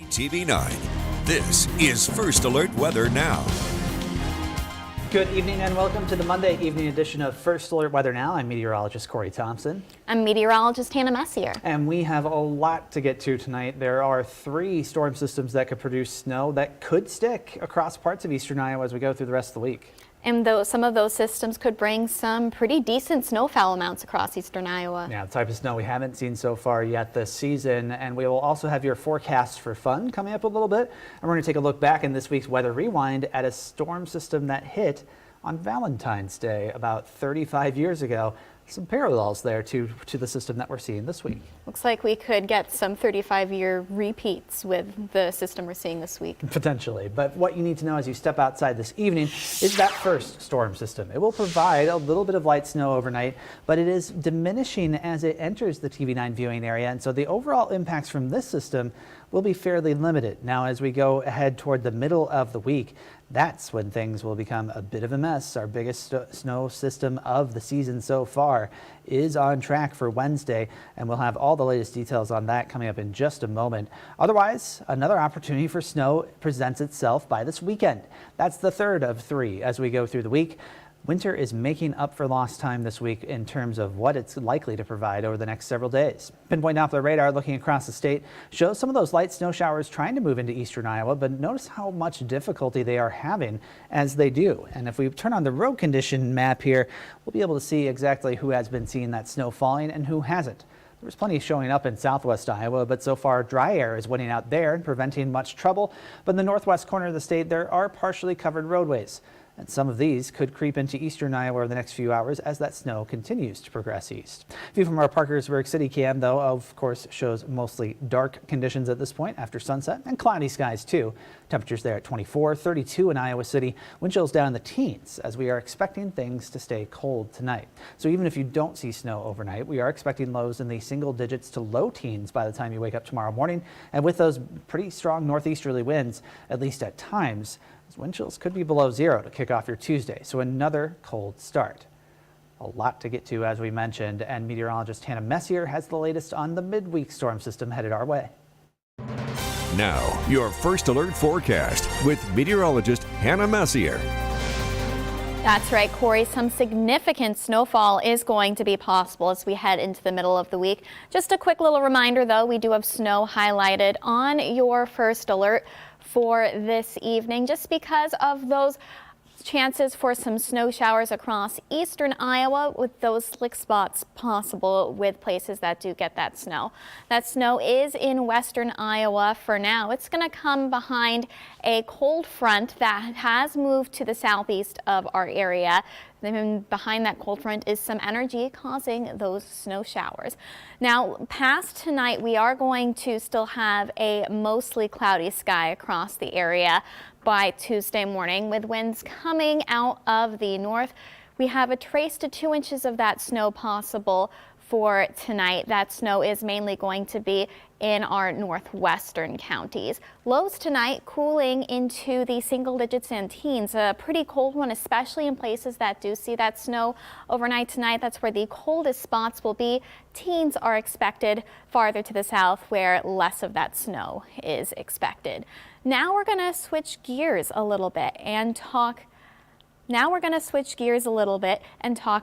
TV9. This is First Alert Weather Now. Good evening and welcome to the Monday evening edition of First Alert Weather Now. I'm meteorologist Thompson. I'm meteorologist Messier. And we have a lot to get to tonight. There are 3 storm systems that could produce snow that could stick across parts of eastern Iowa as we go through the rest of the week. And some of those systems could bring some pretty decent snowfall amounts across eastern Iowa. Yeah, the type of snow we haven't seen so far yet this season. And we will also have your forecast for fun coming up a little bit. And we're going to take a look back in this week's Weather Rewind at a storm system that hit on Valentine's Day about 35 years ago. Some parallels there to the system that we're seeing this week. Looks like we could get some 35-year repeats with the system we're seeing this week. Potentially, but what you need to know as you step outside this evening is that first storm system. It will provide a little bit of light snow overnight, but it is diminishing as it enters the TV9 viewing area, and so the overall impacts from this system will be fairly limited. Now, as we go ahead toward the middle of the week, that's when things will become a bit of a mess. Our biggest snow system of the season so far is on track for Wednesday, and we'll have all the latest details on that coming up in just a moment. Otherwise, another opportunity for snow presents itself by this weekend. That's the third of 3 as we go through the week. Winter is making up for lost time this week in terms of what it's likely to provide over the next several days. Pinpoint Doppler radar looking across the state shows some of those light snow showers trying to move into eastern Iowa, but notice how much difficulty they are having as they do. And if we turn on the road condition map here, we'll be able to see exactly who has been seeing that snow falling and who hasn't. There was plenty showing up in southwest Iowa, but so far dry air is winning out there and preventing much trouble. But in the northwest corner of the state, there are partially covered roadways. And some of these could creep into eastern Iowa over the next few hours as that snow continues to progress east. View from our Parkersburg City cam, though, of course, shows mostly dark conditions at this point after sunset and cloudy skies, too. Temperatures there at 24, 32 in Iowa City. Wind chills down in the teens as we are expecting things to stay cold tonight. So even if you don't see snow overnight, we are expecting lows in the single digits to low teens by the time you wake up tomorrow morning. And with those pretty strong northeasterly winds, at least at times, wind chills could be below 0 to kick off your Tuesday, so another cold start. A lot to get to, as we mentioned, and meteorologist Messier has the latest on the midweek storm system headed our way. Now, your First Alert forecast with meteorologist Messier. That's right, Corey. Some significant snowfall is going to be possible as we head into the middle of the week. Just a quick little reminder, though, we do have snow highlighted on your First Alert for this evening, just because of those chances for some snow showers across eastern Iowa, with those slick spots possible with places that do get that snow. That snow is in western Iowa for now. It's going to come behind a cold front that has moved to the southeast of our area. Then behind that cold front is some energy causing those snow showers. Now, past tonight, we are going to still have a mostly cloudy sky across the area by Tuesday morning, with winds coming out of the north. We have a trace to 2 inches of that snow possible for tonight. That snow is mainly going to be in our northwestern counties. Lows tonight cooling into the single digits and teens. A pretty cold one, especially in places that do see that snow overnight tonight. That's where the coldest spots will be. Teens are expected farther to the south, where less of that snow is expected. Now we're going to switch gears a little bit and talk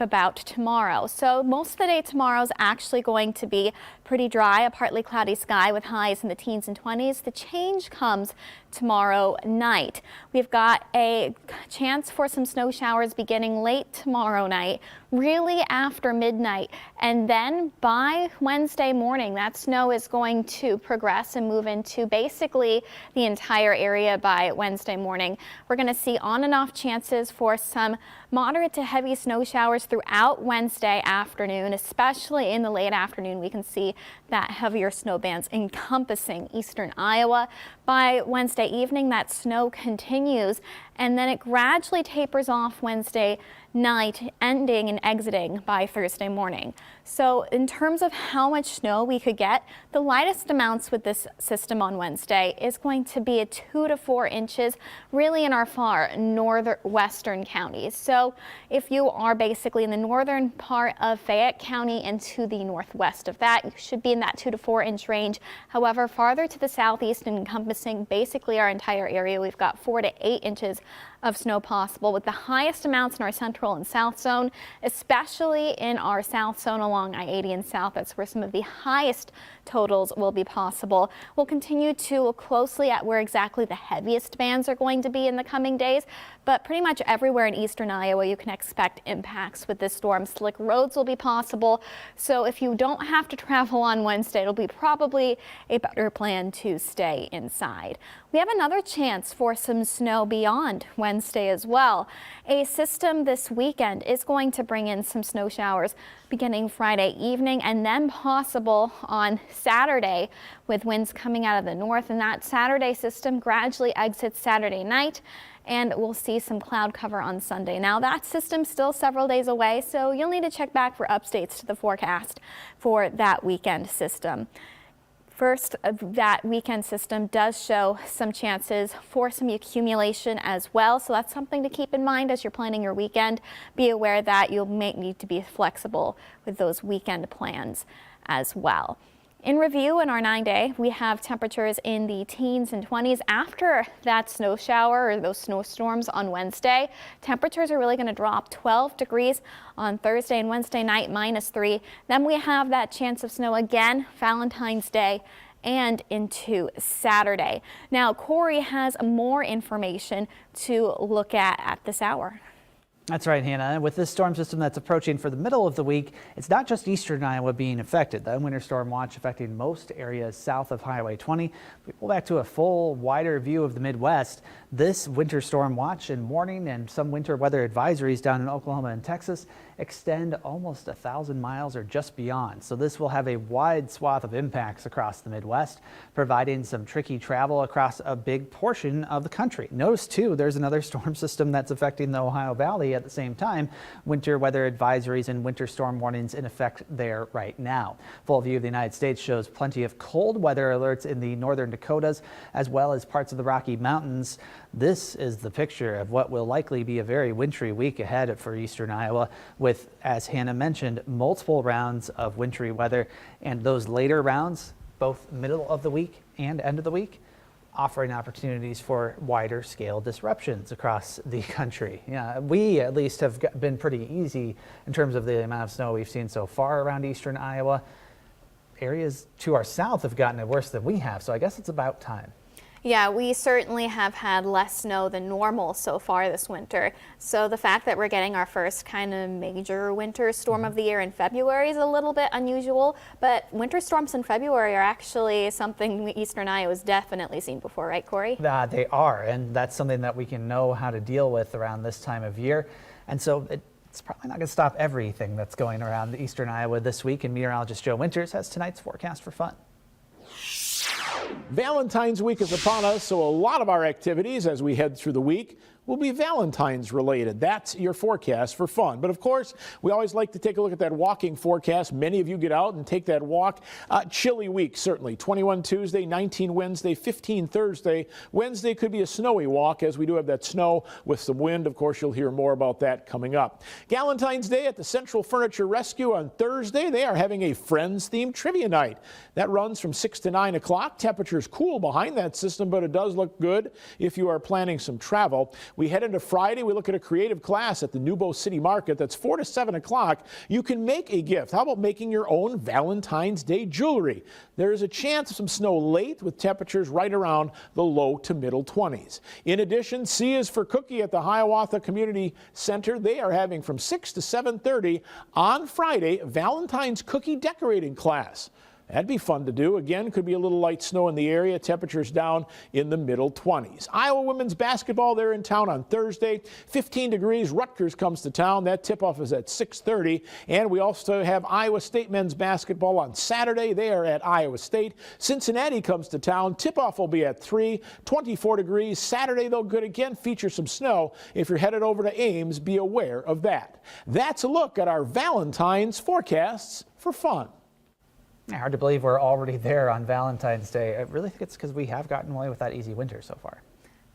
about tomorrow. So most of the day tomorrow is actually going to be pretty dry, a partly cloudy sky with highs in the teens and 20s. The change comes tomorrow night. We've got a chance for some snow showers beginning late tomorrow night, really after midnight. And then by Wednesday morning, that snow is going to progress and move into basically the entire area by Wednesday morning. We're going to see on and off chances for some moderate to heavy snow showers throughout Wednesday afternoon, especially in the late afternoon. We can see that heavier snow bands encompassing eastern Iowa. By Wednesday evening, that snow continues, and then it gradually tapers off Wednesday night, ending and exiting by Thursday morning. So in terms of how much snow we could get, the lightest amounts with this system on Wednesday is going to be 2 to 4 inches, really in our far northwestern counties. So if you are basically in the northern part of Fayette County and to the northwest of that, you should be in that 2 to 4 inch range. However, farther to the southeast and encompassing basically our entire area, we've got 4 to 8 inches of snow possible, with the highest amounts in our central and south zone, especially in our south zone along I-80 and south. That's where some of the highest totals will be possible. We'll continue to look closely at where exactly the heaviest bands are going to be in the coming days, but pretty much everywhere in eastern Iowa you can expect impacts with this storm. Slick roads will be possible, so if you don't have to travel on Wednesday, it'll be probably a better plan to stay inside. We have another chance for some snow beyond Wednesday as well. A system this weekend is going to bring in some snow showers beginning Friday evening and then possible on Saturday, with winds coming out of the north, and that Saturday system gradually exits Saturday night, and we'll see some cloud cover on Sunday. Now that system's still several days away, so you'll need to check back for updates to the forecast for that weekend system. First, that weekend system does show some chances for some accumulation as well, so that's something to keep in mind as you're planning your weekend. Be aware that you may need to be flexible with those weekend plans as well. In review, in our 9-day, we have temperatures in the teens and 20s. After that snow shower or those snowstorms on Wednesday, temperatures are really going to drop 12 degrees on Thursday and Wednesday night, -3. Then we have that chance of snow again Valentine's Day and into Saturday. Now, Corey has more information to look at this hour. That's right, Hannah. With this storm system that's approaching for the middle of the week, it's not just eastern Iowa being affected. The winter storm watch affecting most areas south of Highway 20. If we pull back to a full, wider view of the Midwest, this winter storm watch and warning and some winter weather advisories down in Oklahoma and Texas extend almost 1,000 miles or just beyond. So this will have a wide swath of impacts across the Midwest, providing some tricky travel across a big portion of the country. Notice too, there's another storm system that's affecting the Ohio Valley at the same time. Winter weather advisories and winter storm warnings in effect there right now. Full view of the United States shows plenty of cold weather alerts in the northern Dakotas as well as parts of the Rocky Mountains. This is the picture of what will likely be a very wintry week ahead for eastern Iowa, with, as Hannah mentioned, multiple rounds of wintry weather, and those later rounds, both middle of the week and end of the week, offering opportunities for wider scale disruptions across the country. Yeah, we at least have been pretty easy in terms of the amount of snow we've seen so far around eastern Iowa. Areas to our south have gotten it worse than we have, so I guess it's about time. Yeah, we certainly have had less snow than normal so far this winter. So the fact that we're getting our first kind of major winter storm of the year in February is a little bit unusual, but winter storms in February are actually something eastern Iowa has definitely seen before, right, Corey? They are, and that's something that we can know how to deal with around this time of year. And so it's probably not going to stop everything that's going around eastern Iowa this week, and meteorologist Joe Winters has tonight's forecast for fun. Valentine's week is upon us, so a lot of our activities as we head through the week will be Valentine's related. That's your forecast for fun. But of course, we always like to take a look at that walking forecast. Many of you get out and take that walk. Chilly week, certainly. 21 Tuesday, 19 Wednesday, 15 Thursday. Wednesday could be a snowy walk as we do have that snow with some wind. Of course, you'll hear more about that coming up. Valentine's Day at the Central Furniture Rescue on Thursday. They are having a Friends-themed trivia night. That runs from 6 to 9 o'clock. Temperatures cool behind that system, but it does look good if you are planning some travel. We head into Friday. We look at a creative class at the Nubo City Market. That's 4 to 7 o'clock. You can make a gift. How about making your own Valentine's Day jewelry? There is a chance of some snow late with temperatures right around the low to middle 20s. In addition, C is for Cookie at the Hiawatha Community Center. They are having from 6 to 7:30 on Friday Valentine's cookie decorating class. That'd be fun to do. Again, could be a little light snow in the area. Temperatures down in the middle 20s. Iowa women's basketball, they're in town on Thursday. 15 degrees. Rutgers comes to town. That tip-off is at 6:30. And we also have Iowa State men's basketball on Saturday. They are at Iowa State. Cincinnati comes to town. Tip-off will be at 3. 24 degrees. Saturday, though, could again feature some snow. If you're headed over to Ames, be aware of that. That's a look at our Valentine's forecasts for fun. Hard to believe we're already there on Valentine's Day. I really think it's because we have gotten away with that easy winter so far.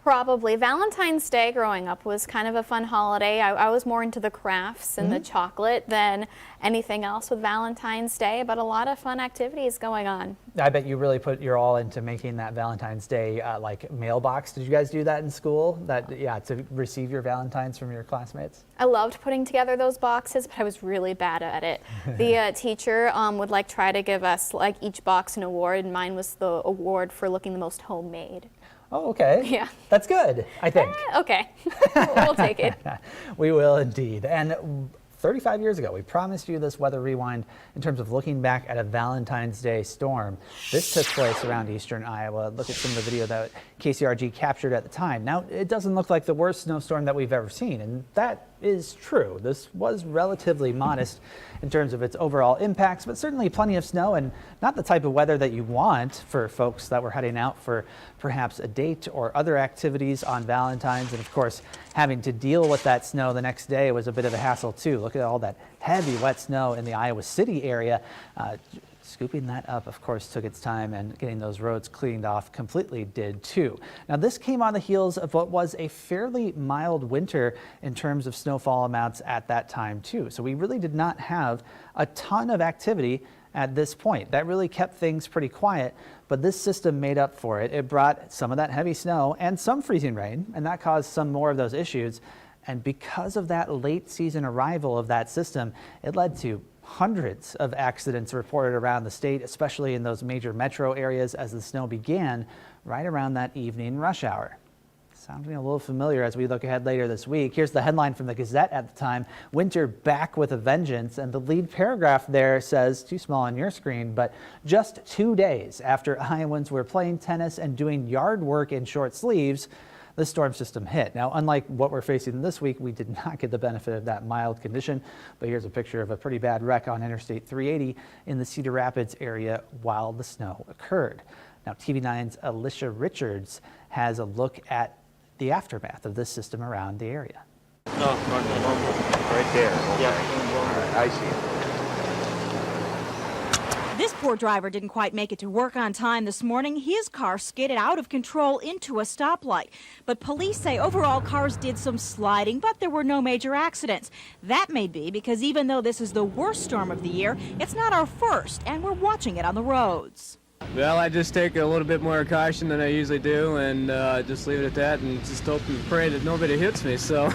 Probably. Valentine's Day growing up was kind of a fun holiday. I was more into the crafts and the chocolate than anything else with Valentine's Day, but a lot of fun activities going on. I bet you really put your all into making that Valentine's Day like mailbox. Did you guys do that in school? To receive your Valentines from your classmates? I loved putting together those boxes, but I was really bad at it. The teacher would try to give us each box an award, and mine was the award for looking the most homemade. Oh, okay. Yeah. That's good, I think. Okay. We'll take it. We will indeed. And 35 years ago, we promised you this weather rewind in terms of looking back at a Valentine's Day storm. This took place around eastern Iowa. Look at some of the video that KCRG captured at the time. Now, it doesn't look like the worst snowstorm that we've ever seen, and that is true. This was relatively modest in terms of its overall impacts, but certainly plenty of snow and not the type of weather that you want for folks that were heading out for perhaps a date or other activities on Valentine's. And of course, having to deal with that snow the next day was a bit of a hassle too. Look at all that heavy wet snow in the Iowa City area. Scooping that up, of course, took its time, and getting those roads cleaned off completely did too. Now, this came on the heels of what was a fairly mild winter in terms of snowfall amounts at that time too. So we really did not have a ton of activity at this point. That really kept things pretty quiet, but this system made up for it. It brought some of that heavy snow and some freezing rain, and that caused some more of those issues. And because of that late season arrival of that system, it led to hundreds of accidents reported around the state, especially in those major metro areas as the snow began right around that evening rush hour. Sounding a little familiar as we look ahead later this week. Here's the headline from the Gazette at the time: "Winter back with a vengeance." And the lead paragraph there says, too small on your screen, but just 2 days after Iowans were playing tennis and doing yard work in short sleeves, the storm system hit. Now, unlike what we're facing this week, we did not get the benefit of that mild condition, but here's a picture of a pretty bad wreck on Interstate 380 in the Cedar Rapids area while the snow occurred. Now, TV9's Alicia Richards has a look at the aftermath of this system around the area. Right there. Yeah. I see it. This poor driver didn't quite make it to work on time this morning. His car skidded out of control into a stoplight. But police say overall cars did some sliding, but there were no major accidents. That may be because even though this is the worst storm of the year, it's not our first, and we're watching it on the roads. Well, I just take a little bit more caution than I usually do, and just leave it at that, and just hope and pray that nobody hits me, so.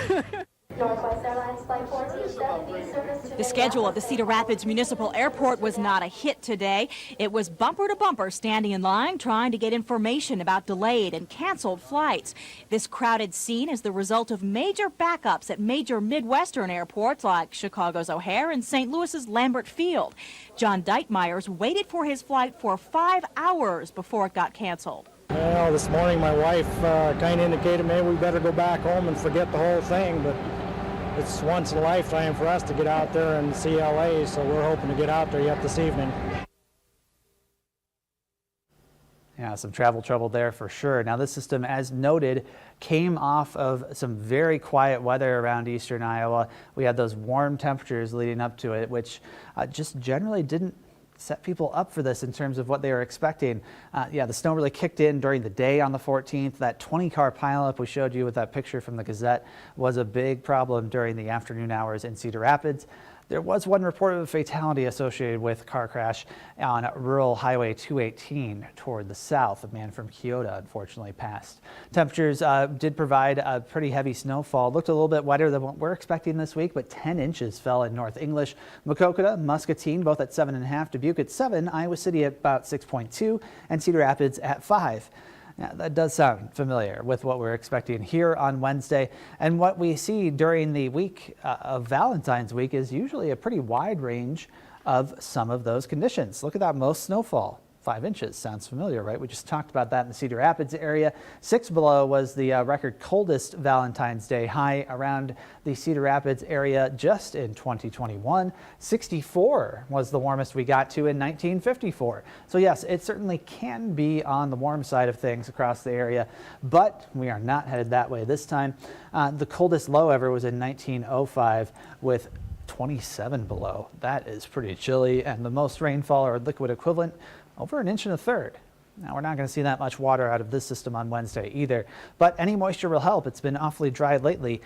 Northwest Airlines Flight 427 service to The schedule at the Cedar Rapids Municipal Airport was not a hit today. It was bumper to bumper standing in line trying to get information about delayed and canceled flights. This crowded scene is the result of major backups at major Midwestern airports like Chicago's O'Hare and St. Louis's Lambert Field. John Deitmeyers waited for his flight for 5 hours before it got canceled. Well, this morning my wife kind of indicated maybe we better go back home and forget the whole thing, but it's once in a lifetime for us to get out there and see LA, so we're hoping to get out there yet this evening. Yeah, some travel trouble there for sure. Now, this system, as noted, came off of some very quiet weather around eastern Iowa. We had those warm temperatures leading up to it, which just generally didn't set people up for this in terms of what they were expecting. The snow really kicked in during the day on the 14th. That 20-car pileup we showed you with that picture from the Gazette was a big problem during the afternoon hours in Cedar Rapids. There was one report of a fatality associated with a car crash on rural Highway 218 toward the south. A man from Kyoto unfortunately passed. Temperatures did provide a pretty heavy snowfall. Looked a little bit wetter than what we're expecting this week, but 10 inches fell in North English, Maquoketa, Muscatine, both at 7.5, Dubuque at 7, Iowa City at about 6.2, and Cedar Rapids at 5. Yeah, that does sound familiar with what we're expecting here on Wednesday. And what we see during the week of Valentine's week is usually a pretty wide range of some of those conditions. Look at that, most snowfall. 5 inches. Sounds familiar, right? We just talked about that in the Cedar Rapids area. 6 below was the record coldest Valentine's Day high around the Cedar Rapids area just in 2021. 64 was the warmest we got to in 1954. So yes, it certainly can be on the warm side of things across the area, but we are not headed that way this time. The coldest low ever was in 1905 with 27 below. That is pretty chilly, and the most rainfall or liquid equivalent over 1 1/3 inches. Now, we're not going to see that much water out of this system on Wednesday either, but any moisture will help. It's been awfully dry lately,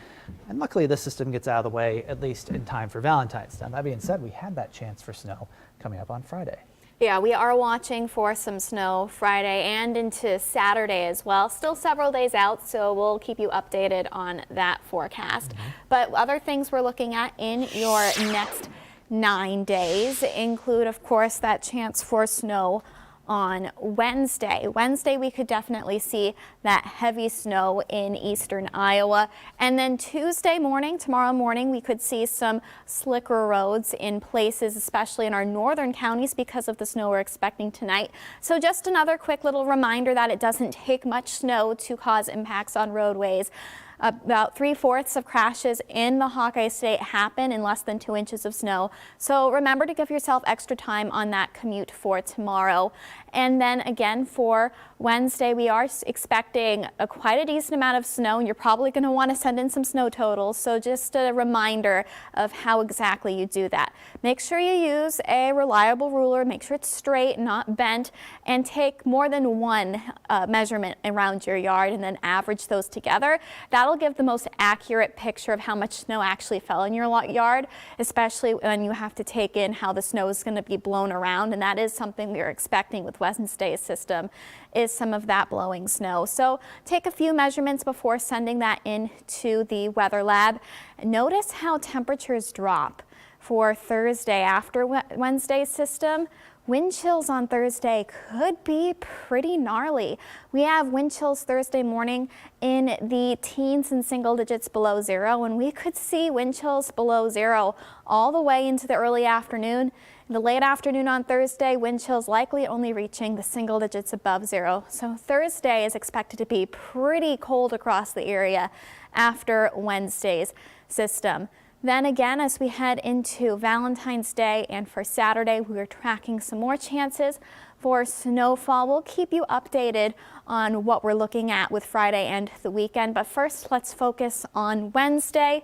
and luckily this system gets out of the way at least in time for Valentine's. Now, that being said, we had that chance for snow coming up on Friday. Yeah, we are watching for some snow Friday and into Saturday as well. Still several days out, so we'll keep you updated on that forecast. But other things we're looking at in your next 9 days include, of course, that chance for snow on Wednesday. Wednesday, we could definitely see that heavy snow in eastern Iowa. And then Tuesday morning, tomorrow morning, we could see some slicker roads in places, especially in our northern counties because of the snow we're expecting tonight. So just another quick little reminder that it doesn't take much snow to cause impacts on roadways. About 3/4 of crashes in the Hawkeye State happen in less than 2 inches of snow. So remember to give yourself extra time on that commute for tomorrow. And then again for Wednesday, we are expecting quite a decent amount of snow, and you're probably going to want to send in some snow totals. So just a reminder of how exactly you do that. Make sure you use a reliable ruler, make sure it's straight, not bent, and take more than one measurement around your yard and then average those together. That'll give the most accurate picture of how much snow actually fell in your yard, especially when you have to take in how the snow is going to be blown around, and that is something we are expecting with Wednesday's system, is some of that blowing snow. So take a few measurements before sending that in to the weather lab. Notice how temperatures drop for Thursday after Wednesday's system. Wind chills on Thursday could be pretty gnarly. We have wind chills Thursday morning in the teens and single digits below zero, and we could see wind chills below zero all the way into the early afternoon. In the late afternoon on Thursday, wind chills likely only reaching the single digits above zero. So Thursday is expected to be pretty cold across the area after Wednesday's system. Then again, as we head into Valentine's Day and for Saturday, we are tracking some more chances for snowfall. We'll keep you updated on what we're looking at with Friday and the weekend. But first, let's focus on Wednesday.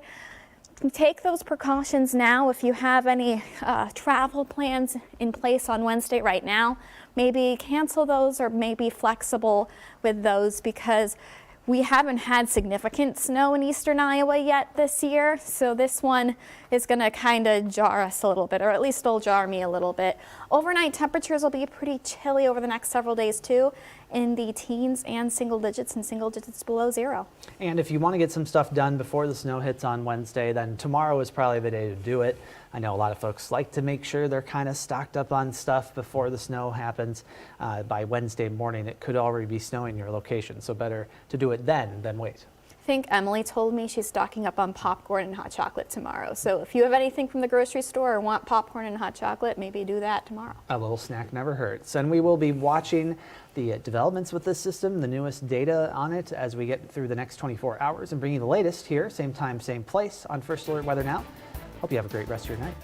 Take those precautions now. If you have any travel plans in place on Wednesday right now, maybe cancel those or maybe flexible with those, because we haven't had significant snow in eastern Iowa yet this year, so this one is going to kind of jar us a little bit, or at least it'll jar me a little bit. Overnight temperatures will be pretty chilly over the next several days too, in the teens and single digits below zero. And if you want to get some stuff done before the snow hits on Wednesday, then tomorrow is probably the day to do it. I know a lot of folks like to make sure they're kind of stocked up on stuff before the snow happens. By Wednesday morning, it could already be snowing in your location, so better to do it then than wait. I think Emily told me she's stocking up on popcorn and hot chocolate tomorrow. So if you have anything from the grocery store or want popcorn and hot chocolate, maybe do that tomorrow. A little snack never hurts. And we will be watching the developments with this system, the newest data on it as we get through the next 24 hours and bring you the latest here, same time, same place on First Alert Weather Now. Hope you have a great rest of your night.